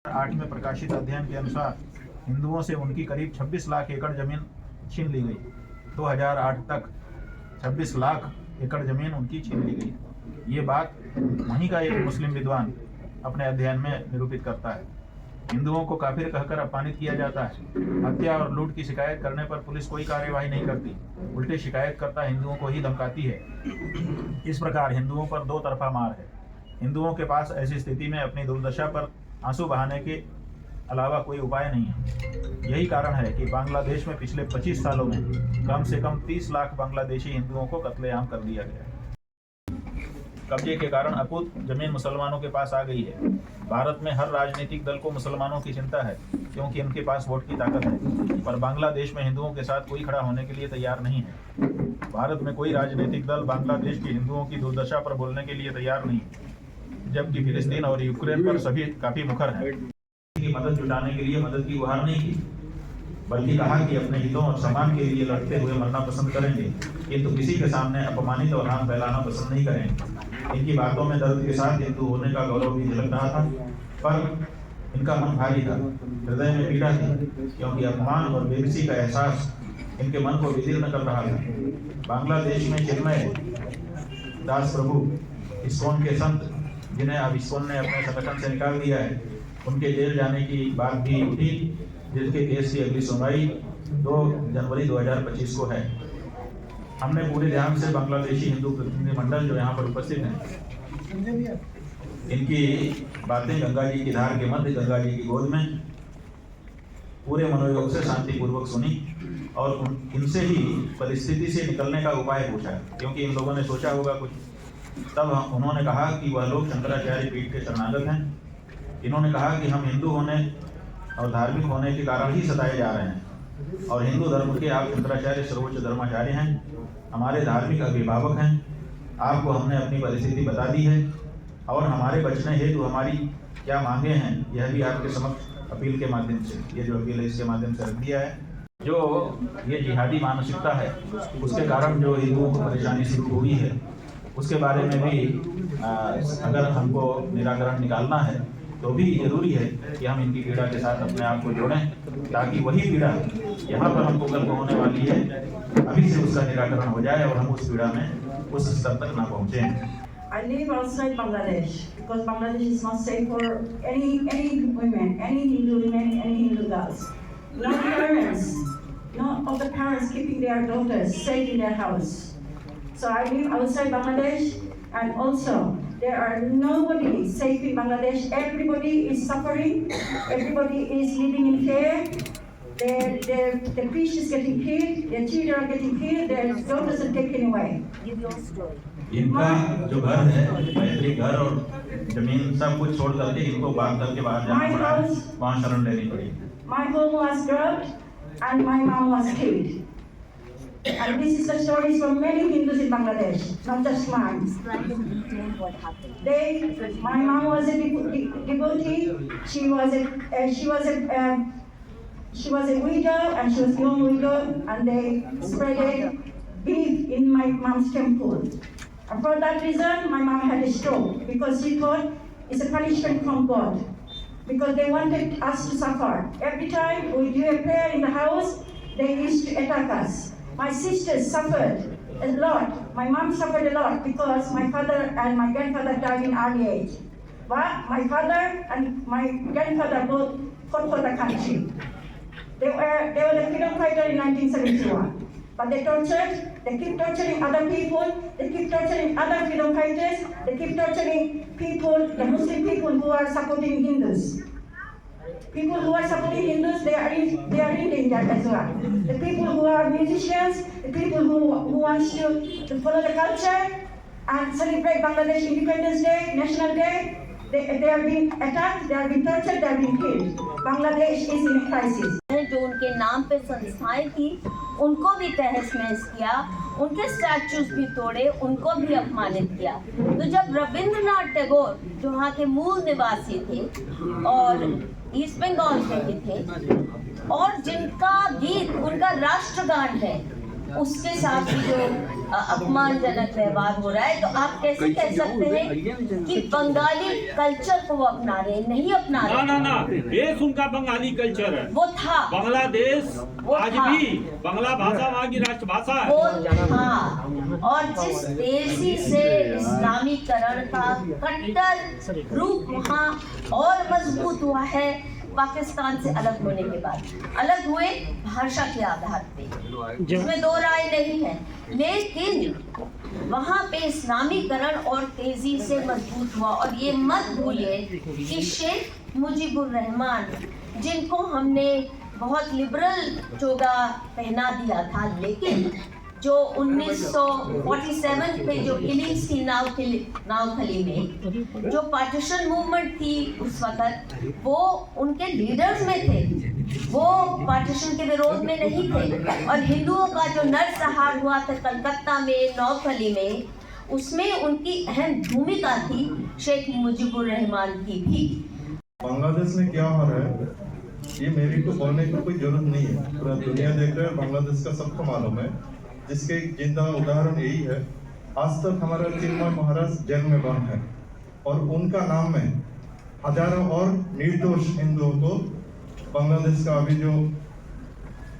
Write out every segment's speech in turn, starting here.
2008 में प्रकाशित अध्ययन के अनुसार हिंदुओं से उनकी करीब 26 लाख एकड़ जमीन छीन ली गई। 2008 तक 26 लाख एकड़ जमीन उनकी छीन ली गई। ये बात वहीं का एक मुस्लिम विद्वान अपने अध्ययन में निरूपित करता है। हिंदुओं को काफिर कहकर अपमानित किया जाता है। हत्या और लूट की शिकायत करने पर पुलिस कोई कार्यवाही नहीं करती, उल्टे शिकायतकर्ता हिंदुओं को ही धमकाती है। इस प्रकार हिंदुओं पर दो तरफा मार है। हिंदुओं के पास ऐसी स्थिति में अपनी दुर्दशा पर आंसू बहाने के अलावा कोई उपाय नहीं है। यही कारण है कि बांग्लादेश में पिछले 25 सालों में कम से कम 30 लाख बांग्लादेशी हिंदुओं को कत्लेआम कर दिया गया। कब्जे के कारण अकूत जमीन मुसलमानों के पास आ गई है। भारत में हर राजनीतिक दल को मुसलमानों की चिंता है, क्योंकि उनके पास वोट की ताकत है, पर बांग्लादेश में हिंदुओं के साथ कोई खड़ा होने के लिए तैयार नहीं है। भारत में कोई राजनीतिक दल बांग्लादेश के हिंदुओं की दुर्दशा पर बोलने के लिए तैयार नहीं है, जबकि फिलिस्तीन और यूक्रेन पर सभी काफी मुखर हैं। की मदद जुटाने के लिए मदद की गुहार नहीं की, बल्कि कहा कि अपने हितों और सम्मान के लिए लड़ते हुए मरना पसंद करेंगे, किंतु किसी के सामने अपमानित और हाथ फैलाना पसंद नहीं करेंगे। इनकी बातों में दर्द के साथ हिंदू होने का गौरव भी झलक रहा था, पर इनका मन भारी था, हृदय में पीड़ा थी, क्योंकि अपमान और बेबसी का एहसास इनके मन को विदीर्ण कर रहा था। बांग्लादेश में चिन्मय दास प्रभु, इस्कॉन के संत, जिन्हें अब इस्कॉन ने अपने संगठन से निकाल दिया है, उनके जेल जाने की बात भी उठी, जिसके केस की अगली सुनवाई 2 जनवरी 2025 को है। हमने पूरे ध्यान से बांग्लादेशी हिंदू प्रतिनिधिमंडल जो यहाँ पर उपस्थित हैं, इनकी बातें गंगा जी की धार के मध्य गंगा जी की गोद में पूरे मनोयोग से शांतिपूर्वक सुनी और इनसे ही परिस्थिति से निकलने का उपाय पूछा, क्योंकि इन लोगों ने सोचा होगा कुछ। तब उन्होंने कहा कि वह लोग शंकराचार्य पीठ के शरणागत हैं। इन्होंने कहा कि हम हिंदू होने और धार्मिक होने के कारण ही सताए जा रहे हैं, और हिंदू धर्म के आप शंकराचार्य सर्वोच्च धर्माचार्य हैं, हमारे धार्मिक अभिभावक हैं। आपको हमने अपनी परिस्थिति बता दी है और हमारे बचने हेतु हमारी क्या मांगे हैं, यह भी आपके समक्ष अपील के माध्यम से, ये जो अपील है इसके माध्यम से रख दिया है। जो ये जिहादी मानसिकता है, उसके कारण जो हिंदुओं को परेशानी शुरू हुई है, उसके बारे में भी अगर हमको निराकरण निकालना है तो भी जरूरी है कि हम इनकी पीड़ा के साथ अपने आप को जोड़ें, ताकि वही पीड़ा यहाँ पर हमको कल को होने वाली है, अभी से उसका निराकरण हो जाए और हम उस पीड़ा में उस स्तर तक ना पहुँचे। I live outside Bangladesh because Bangladesh is not safe for any women, any Hindu women, any Hindu girls. No parents, none of the parents keeping their daughters safe in their house. So I live outside Bangladesh, and also there are nobody safe in Bangladesh. Everybody is suffering. Everybody is living in fear. Their fish is getting killed. Their children are getting killed. Their daughters are taken away. Give your story. इनका जो घर है, पैतृक घर और जमीन सब कुछ छोड़ करके इनको बांध करके बाहर जाना पड़ा, वहाँ शरण लेनी पड़ी। My home was robbed and my mom was killed. And this is the stories from many Hindus in Bangladesh, not just mine. My mom was a devotee. She was a widow, and she was a young widow, and they spread beef in my mom's temple. And for that reason, my mom had a stroke, because she thought it's a punishment from God, because they wanted us to suffer. Every time we do a prayer in the house, they used to attack us. My sisters suffered a lot. My mom suffered a lot because my father and my grandfather died in early age. But my father and my grandfather both fought for the country. They were the freedom fighter in 1971. But they keep torturing other people, they keep torturing other freedom fighters, they keep torturing people, the Muslim people who are supporting Hindus. People who are supporting Hindus, they are in danger as well. The people who are musicians, the people who want to follow the culture and celebrate Bangladesh Independence Day, National Day, they are being attacked, they are being tortured, they are being killed. Bangladesh is in a crisis. जो उनके नाम पे संस्थाएं थी, उनको भी तहस नहस किया, उनके स्टैचूज भी तोड़े, उनको भी अपमानित किया। तो जब रविंद्रनाथ टैगोर, जो वहाँ के मूल निवासी थे और ईस्ट बंगाल के ही थे, और जिनका गीत उनका राष्ट्रगान है, उसके साथ भी जो अपमानजनक व्यवहार हो रहा है, तो आप कैसे कह सकते हैं कि बंगाली कल्चर को वो अपना रहे हैं? नहीं अपना रहे। ना देश उनका बंगाली कल्चर है। वो था बांग्लादेश वो आज था। भी बांग्ला भाषा वहाँ की राष्ट्रभाषा है। वो था। और जिस तेजी से इस्लामीकरण का कट्टर रूप वहाँ और मजबूत हुआ है पाकिस्तान से अलग होने के बाद, अलग हुए भाषा के आधार पे, इसमें दो राय नहीं है, लेकिन वहाँ पे इस्लामीकरण और तेजी से मजबूत हुआ। और ये मत भूलिए कि शेख मुजीबुर रहमान, जिनको हमने बहुत लिबरल चोगा पहना दिया था, लेकिन जो 1947 पे जो किलिंग्स थी नावखली में, जो पार्टीशन मूवमेंट थी उस वक्त, वो उनके लीडर्स में थे, वो पार्टीशन के विरोध में नहीं थे। और हिंदुओं का जो नरसंहार हुआ था कलकत्ता में, नावखली में, उसमें उनकी अहम भूमिका थी शेख मुजीबुर रहमान की भी। बांग्लादेश में क्या हो रहा है ये मेरी को बोलने की कोई जरूरत नहीं है, पूरा दुनिया देख रहा है, बांग्लादेश का सबको मालूम है। जिसके जिंदा उदाहरण यही है, आज तक हमारा चिन्मय महाराज जेल में बंद है और उनका नाम में हजारों और निर्दोष हिंदुओं को बांग्लादेश का अभी जो,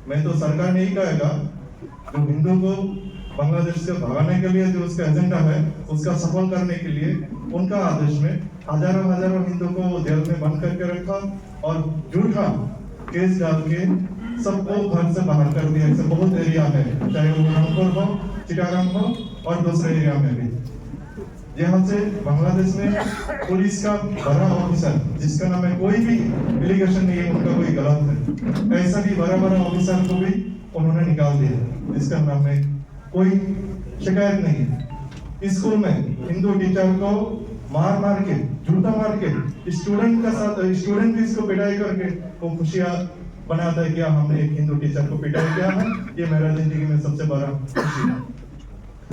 मैं तो सरकार नहीं कहेगा, जो हिंदू को बांग्लादेश से भगाने के लिए जो उसका एजेंडा है उसका सफल करने के लिए उनका आदेश में हजारों हिंदुओं को जेल में बंद करके रखा और झूठा केस डाल के सबको घर से बाहर कर दिया। ऐसे बहुत एरिया है, चाहे वो रामपुर हो, चिटागंग हो और दूसरे एरिया में भी, जहाँ से बांग्लादेश में पुलिस का बड़ा ऑफिसर जिसका नाम है, कोई भी एलिगेशन नहीं है उनका कोई गलत है, ऐसा भी बड़ा ऑफिसर को भी उन्होंने निकाल दिया जिसका नाम है कोई शिकायत नहीं है। स्कूल में हिंदू टीचर को मार के, जूता मार के, स्टूडेंट भी इसको पिटाई करके वो खुशियां बनाता है कि हमने एक हिंदू टीचर को पिटाई किया है, ये मेरा जिंदगी में सबसे बड़ा खुशी है।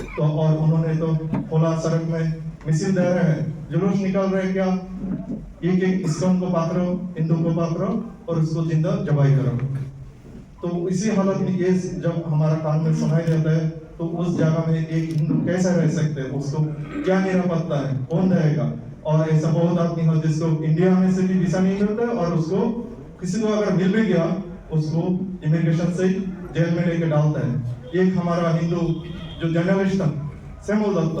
तो और उन्होंने तो खुला सड़क में मिसिल दे रहे हैं, जुलूस निकाल रहे हैं, क्या ये इस्कॉन को पकड़ो, हिंदू को पकड़ो और उसको जिंदा जबाई करो। तो इसी हालत में ये जब हमारा कान में सुनाई देता है तो उस जगह में एक हिंदू कैसे रह सकते हैं, उसको क्या निरापत्ता है, कौन रहेगा? और ऐसा बहुत आदमी हो जिसको इंडिया में से भी वीजा नहीं मिलता और उसको किसी को अगर मिल भी गया उसको इमिग्रेशन से जेल में लेके डालता है। एक हमारा हिंदू जो जर्नलिस्ट था सैमुअल दत्त,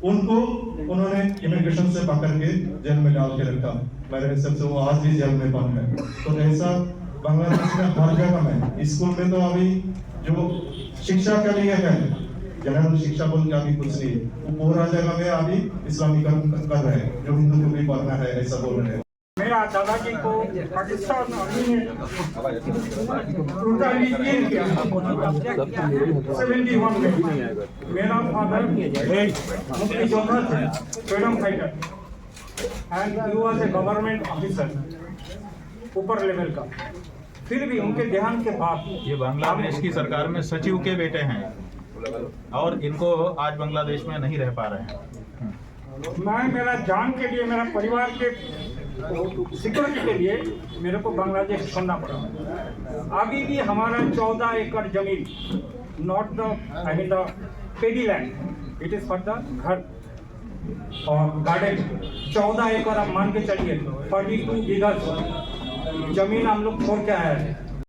उनको उन्होंने इमिग्रेशन से पकड़ के जेल में डाल के रखा, मेरे हिसाब से वो आज भी जेल में बंद है। तो ऐसा बांग्लादेश में हर जगह में, स्कूल में तो अभी जो शिक्षा के लिए है, जनरल शिक्षा बोल के अभी कुछ नहीं, वो पूरा जगह में अभी इस्लामीकरण कर रहे हैं, जो हिंदू को भी पढ़ना है ऐसा बोल रहे हैं। मेरा दादाजी को पाकिस्तान आर्मी ने ब्रूटली किल किया 71 में। मेरा फादर मुक्ति योद्धा थे, freedom fighter, and he was a government officer ऊपर लेवल का। फिर भी उनके देहांत के बाद ये बांग्लादेश की सरकार में सचिव के बेटे हैं और इनको आज बांग्लादेश में नहीं रह पा रहे हैं। मैं मेरा जान के लिए, मेरा परिवार के सिक्योरिटी के लिए मेरे को बांग्लादेश छोड़ना पड़ा। अभी भी हमारा 14 एकड़ जमीन, not the I mean the pedi land, it is for the घर और गार्डन, 14 एकड़ आप मान के चलिए, 42 बीघा जमीन हम लोग छोड़ के आए हैं।